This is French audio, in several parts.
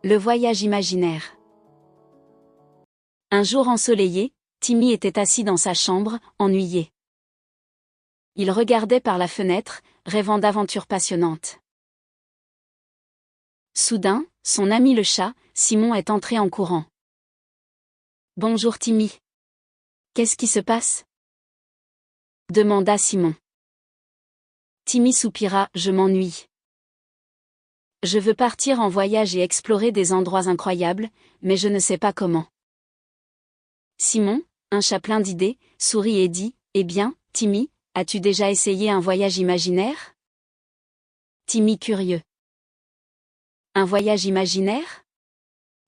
Le voyage imaginaire. Un jour ensoleillé, Timmy était assis dans sa chambre, ennuyé. Il regardait par la fenêtre, rêvant d'aventures passionnantes. Soudain, son ami le chat, Simon, est entré en courant. « Bonjour Timmy. Qu'est-ce qui se passe ?» demanda Simon. Timmy soupira, « Je m'ennuie. Je veux partir en voyage et explorer des endroits incroyables, mais je ne sais pas comment. » Simon, un chat plein d'idées, sourit et dit, « Eh bien, Timmy, as-tu déjà essayé un voyage imaginaire ?» Timmy curieux. « Un voyage imaginaire ?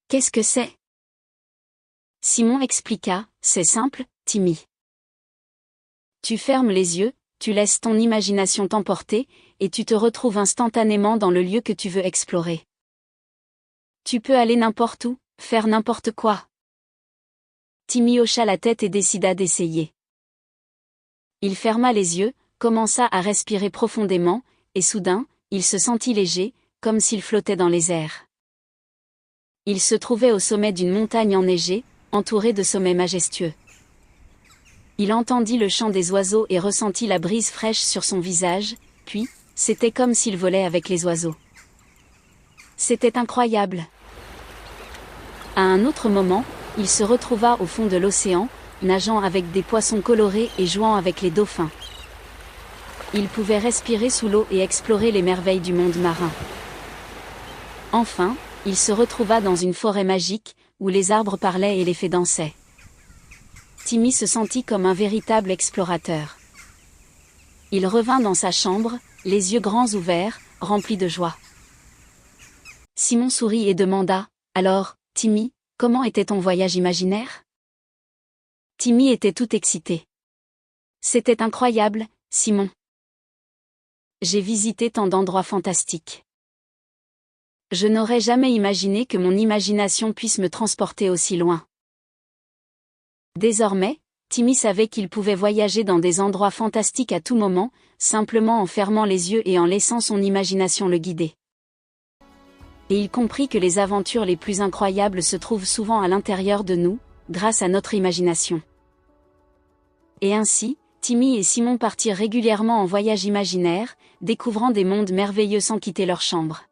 Qu'est-ce que c'est ?» Simon expliqua, « C'est simple, Timmy. Tu fermes les yeux, tu laisses ton imagination t'emporter, et tu te retrouves instantanément dans le lieu que tu veux explorer. Tu peux aller n'importe où, faire n'importe quoi. » Timmy hocha la tête et décida d'essayer. Il ferma les yeux, commença à respirer profondément, et soudain, il se sentit léger, comme s'il flottait dans les airs. Il se trouvait au sommet d'une montagne enneigée, entouré de sommets majestueux. Il entendit le chant des oiseaux et ressentit la brise fraîche sur son visage, puis, c'était comme s'il volait avec les oiseaux. C'était incroyable. À un autre moment, il se retrouva au fond de l'océan, nageant avec des poissons colorés et jouant avec les dauphins. Il pouvait respirer sous l'eau et explorer les merveilles du monde marin. Enfin, il se retrouva dans une forêt magique, où les arbres parlaient et les fées dansaient. Timmy se sentit comme un véritable explorateur. Il revint dans sa chambre, les yeux grands ouverts, remplis de joie. Simon sourit et demanda, « Alors, Timmy, comment était ton voyage imaginaire ?» Timmy était tout excité. « C'était incroyable, Simon. J'ai visité tant d'endroits fantastiques. Je n'aurais jamais imaginé que mon imagination puisse me transporter aussi loin. » Désormais, Timmy savait qu'il pouvait voyager dans des endroits fantastiques à tout moment, simplement en fermant les yeux et en laissant son imagination le guider. Et il comprit que les aventures les plus incroyables se trouvent souvent à l'intérieur de nous, grâce à notre imagination. Et ainsi, Timmy et Simon partirent régulièrement en voyage imaginaire, découvrant des mondes merveilleux sans quitter leur chambre.